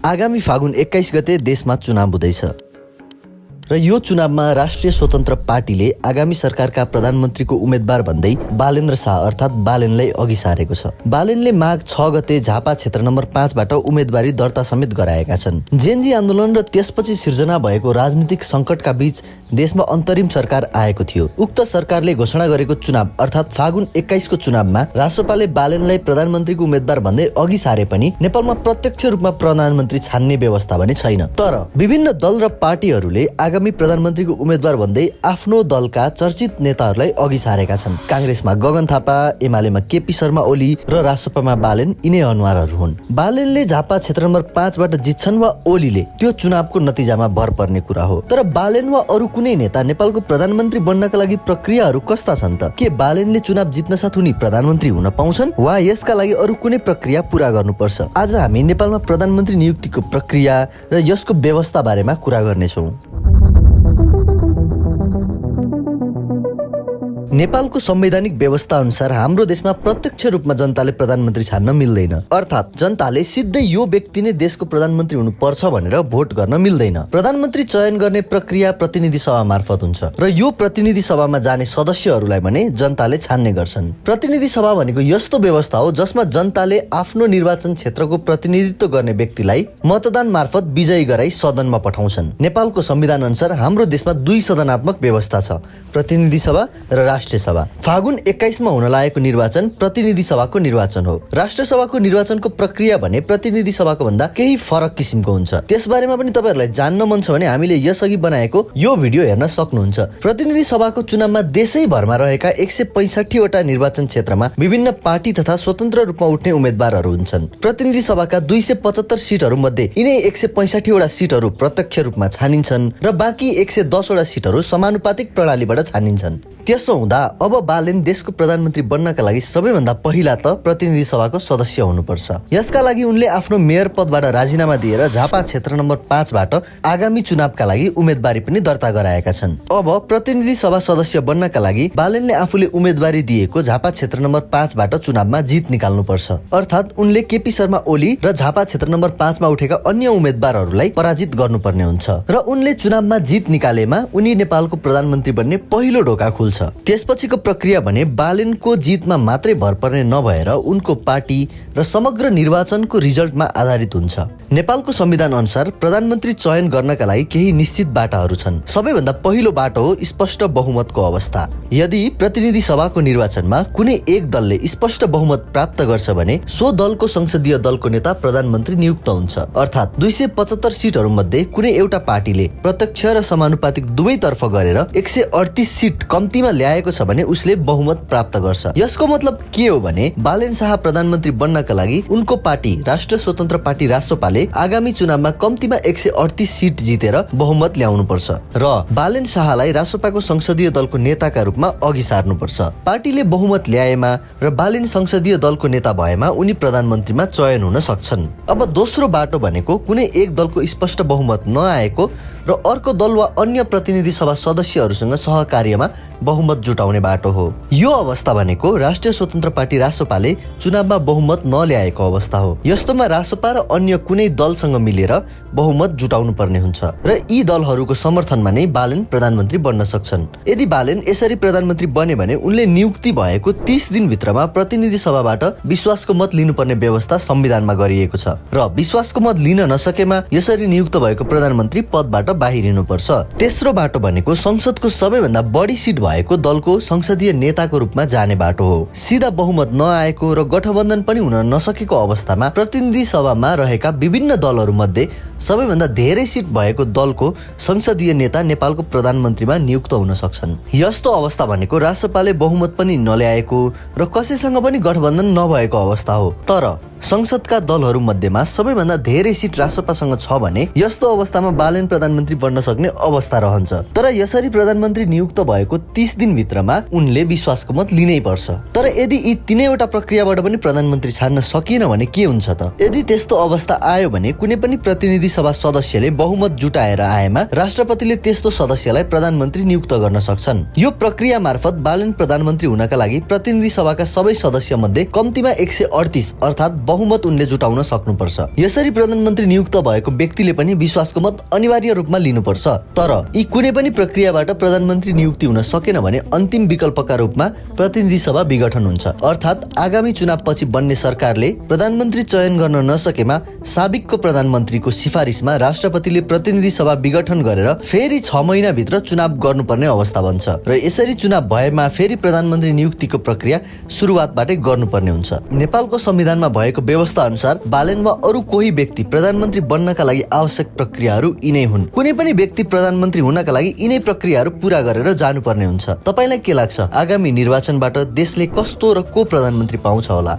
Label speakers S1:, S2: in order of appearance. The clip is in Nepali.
S1: आगामी फागुन 21 गते देशमा चुनाव हुँदैछ र यो चुनावमा राष्ट्रिय स्वतन्त्र पार्टीले आगामी सरकारका प्रधानमन्त्रीको उम्मेद्वार भन्दै बालेन्द्र शाह अर्थात् बालेनलाई अघि सारेको छ। बालेनले माघ 6 गते झापा क्षेत्र नम्बर 5 बाट उम्मेदवारी दर्ता समेत गराएका छन्। जेनजी आन्दोलन र त्यसपछि सिर्जना भएको राजनीतिक संकटका बीच देशमा अन्तरिम सरकार आएको थियो। उक्त सरकारले घोषणा गरेको चुनाव अर्थात् फागुन 21 को चुनावमा रासोपाले बालेनलाई प्रधानमन्त्रीको उम्मेद्वार भन्दै अघि सारे पनि नेपालमा प्रत्यक्ष रूपमा प्रधानमन्त्री छान्ने व्यवस्था भने छैन। तर विभिन्न दल र पार्टीहरूले आगामी प्रधानमन्त्रीको उम्मेद्वार भन्दै आफ्नो दलका चर्चित नेताहरूलाई अघि सारेका छन्। कांग्रेसमा गगन थापा, एमालेमा केपी शर्मा ओली र रासोपामा बालेन यिनै अनुहारहरू हुन्। बालेनले झापा क्षेत्र नम्बर 5 बाट जित्छन् वा ओलीले, त्यो चुनावको नतिजामा भर पर्ने कुरा हो। तर बालेन वा अरू कुनै नेता नेपालको प्रधानमन्त्री बन्नका लागि प्रक्रियाहरू कस्ता छन् त? के बालेनले चुनाव जित्न साथ उनी प्रधानमन्त्री हुन पाउँछन् वा यसका लागि अरू कुनै प्रक्रिया पूरा गर्नुपर्छ? आज हामी नेपालमा प्रधानमन्त्री नियुक्तिको प्रक्रिया र यसको व्यवस्था बारेमा कुरा गर्नेछौँ। नेपालको संवैधानिक व्यवस्था अनुसार हाम्रो देशमा प्रत्यक्ष रूपमा जनताले प्रधानमन्त्री छान्न मिल्दैन। अर्थात् जनताले सिधै यो व्यक्ति नै देशको प्रधानमन्त्री हुनुपर्छ भनेर भोट गर्न मिल्दैन। प्रधानमन्त्री चयन गर्ने प्रक्रिया प्रतिनिधि सभा मार्फत हुन्छ र यो प्रतिनिधि सभामा जाने सदस्यहरूलाई भने जनताले छान्ने गर्छन्। प्रतिनिधि सभा भनेको यस्तो व्यवस्था हो जसमा जनताले आफ्नो निर्वाचन क्षेत्रको प्रतिनिधित्व गर्ने व्यक्तिलाई मतदान मार्फत विजयी गराई सदनमा पठाउँछन्। नेपालको संविधान अनुसार हाम्रो देशमा 2 सदनात्मक व्यवस्था छ, प्रतिनिधि सभा र राष्ट्रिय सभा। फागुन 21 मा हुन लागेको निर्वाचन प्रतिनिधि सभाको निर्वाचन हो। राष्ट्रिय सभाको निर्वाचनको प्रक्रिया भने प्रतिनिधि सभाको भन्दा केही फरक किसिमको हुन्छ। त्यसबारेमा पनि तपाईहरुलाई जान्न मन छ भने हामीले यसअघि बनाएको यो भिडियो हेर्न सक्नुहुन्छ। प्रतिनिधि सभाको चुनावमा देशैभरमा रहेका 165 वटा निर्वाचन क्षेत्रमा विभिन्न पार्टी तथा स्वतन्त्र रूपमा उठ्ने उम्मेदवारहरू हुन्छन्। प्रतिनिधि सभाका 275 सिटहरू मध्ये यिनै 165 वटा सिटहरू प्रत्यक्ष रूपमा छानिन्छन् र बाँकी 110 वटा सिटहरू समानुपातिक प्रणालीबाट छानिन्छन्। त्यसो हुँदा अब बालेन देशको प्रधानमन्त्री बन्नका लागि सबैभन्दा पहिला त प्रतिनिधि सभाको सदस्य हुनुपर्छ। यसका लागि उनले आफ्नो मेयर पदबाट राजीनामा दिएर झापा क्षेत्र नम्बर 5 बाट आगामी चुनावका लागि उम्मेदवारी पनि दर्ता गराएका छन्। अब प्रतिनिधि सभा सदस्य बन्नका लागि बालेनले आफूले उम्मेदवारी दिएको झापा क्षेत्र नम्बर 5 बाट चुनावमा जित निकाल्नुपर्छ। अर्थात् उनले केपी शर्मा ओली र झापा क्षेत्र नम्बर 5 मा उठेका अन्य उम्मेदवारहरूलाई पराजित गर्नुपर्ने हुन्छ र उनले चुनावमा जित निकालेमा उनी नेपालको प्रधानमन्त्री बन्ने पहिलो ढोका खुल्छ। त्यसपछिको प्रक्रिया भने बालेनको जितमा मात्रै भर पर्ने नभएर उनको पार्टी र समग्र निर्वाचनको रिजल्टमा आधारित हुन्छ। नेपालको संविधान अनुसार प्रधानमन्त्री चयन गर्नका लागि केही निश्चित बाटाहरू छन्। सबैभन्दा पहिलो बाटो हो स्पष्ट बहुमतको अवस्था। यदि प्रतिनिधि सभाको निर्वाचनमा कुनै एक दलले स्पष्ट बहुमत प्राप्त गर्छ भने सो दलको संसदीय दलको नेता प्रधानमन्त्री नियुक्त हुन्छ। अर्थात् 275 सिटहरू मध्ये कुनै एउटा पार्टीले प्रत्यक्ष र समानुपातिक दुवैतर्फ गरेर 138 सिट कम्तीमा ल्याएको छ भने उसले बहुमत प्राप्त गर्छ। यसको मतलब के हो भने बालेन शाह प्रधानमन्त्री बन्नका लागि उनको पार्टी राष्ट्रिय स्वतन्त्र पार्टी रासोपाले आगामी चुनावमा कम्तीमा 138 सिट जितेर बहुमत ल्याउनु पर्छ र बालेन शाहलाई रासोपाको संसदीय दलको नेताका रूपमा अघि सार्नुपर्छ। पार्टीले बहुमत ल्याएमा र बालेन संसदीय दलको नेता भएमा उनी प्रधानमन्त्रीमा चयन हुन सक्छन्। अब दोस्रो बाटो भनेको कुनै एक दलको स्पष्ट बहुमत नआएको र अर्को दल वा अन्य प्रतिनिधि सभा सदस्यहरूसँग सहकार्यमा बहुमत जुटाउने बाटो हो। यो अवस्था भनेको राष्ट्रिय स्वतन्त्र पार्टी रासोपाले चुनावमा बहुमत नल्याएको अवस्था हो। यस्तोमा रासोपा र अन्य कुनै दलसँग मिलेर बहुमत जुटाउनु पर्ने हुन्छ र यी दलहरूको समर्थनमा नै बालेन प्रधानमन्त्री बन्न सक्छन्। यदि बालेन यसरी प्रधानमन्त्री बने भने उनले नियुक्ति भएको 30 दिन भित्रमा प्रतिनिधि सभाबाट विश्वासको मत लिनुपर्ने व्यवस्था संविधानमा गरिएको छ र विश्वासको मत लिन नसकेमा यसरी नियुक्त भएको प्रधानमन्त्री पदबाट बाहिरिनुपर्छ। तेस्रो बाटो भनेको संसदको सबैभन्दा बढी सिट भएको दलको संसदीय नेताको रूपमा जाने बाटो हो। सिधा बहुमत नआएको र गठबन्धन पनि हुन नसकेको अवस्थामा प्रतिनिधि सभामा रहेका विभिन्न दलहरू मध्ये सबैभन्दा धेरै सिट भएको दलको संसदीय नेता नेपालको प्रधानमन्त्रीमा नियुक्त हुन सक्छन्। यस्तो अवस्था भनेको रासोपाले बहुमत पनि नल्याएको र कसैसँग पनि गठबन्धन नभएको अवस्था हो। तर संसदका दलहरू मध्येमा सबैभन्दा धेरै सिट रासोपासँग छ भने यस्तो अवस्थामा बालेन प्रधानमन्त्री प्रधानमन्त्री बन्न सक्ने अवस्था रहन्छ। तर यसरी प्रधानमन्त्री नियुक्त भएको 30 दिनभित्रमा उनले विश्वासको मत लिनै पर्छ। तर यदि यी तीनैवटा प्रक्रियाबाट पनि प्रधानमन्त्री छान्न सकिएन भने के हुन्छ त? यदि त्यस्तो अवस्था आयो भने कुनै पनि प्रतिनिधि सभा सदस्यले बहुमत जुटाएर आएमा राष्ट्रपतिले त्यस्तो सदस्यलाई प्रधानमन्त्री नियुक्त गर्न सक्छन्। यो प्रक्रिया मार्फत बालेन प्रधानमन्त्री हुनका लागि प्रतिनिधि सभाका सबै सदस्य मध्ये कम्तीमा 138 अर्थात बहुमत उनले जुटाउन सक्नुपर्छ। यसरी प्रधानमन्त्री नियुक्त भएको व्यक्तिले पनि विश्वासको मत अनिवार्य रूपमा लिनुपर्छ। तर यी कुनै पनि प्रक्रियाबाट प्रधानमन्त्री नियुक्ति हुन सकेन भने अन्तिम विकल्पका रूपमा प्रतिनिधि सभा विघटन हुन्छ। अर्थात आगामी चुनावपछि बन्ने सरकारले प्रधानमन्त्री चयन गर्न नसकेमा साबिकको प्रधानमन्त्रीको सिफारिसमा राष्ट्रपतिले प्रतिनिधि सभा विघटन गरेर फेरि 6 महिनाभित्र चुनाव गर्नुपर्ने अवस्था बन्छ र यसरी चुनाव भएमा फेरि प्रधानमन्त्री नियुक्तिको प्रक्रिया सुरुवातबाटै गर्नुपर्ने हुन्छ। नेपालको संविधानमा भएको व्यवस्था अनुसार बालेन वा अरू कोही व्यक्ति प्रधानमन्त्री बन्नका लागि आवश्यक प्रक्रियाहरू यिनै हुन्। कुनै पनि व्यक्ति प्रधानमन्त्री हुनका लागि यिनै प्रक्रियाहरू पूरा गरेर जानुपर्ने हुन्छ। तपाईलाई के लाग्छ, आगामी निर्वाचनबाट देशले कस्तो र को प्रधानमन्त्री पाउँछ होला?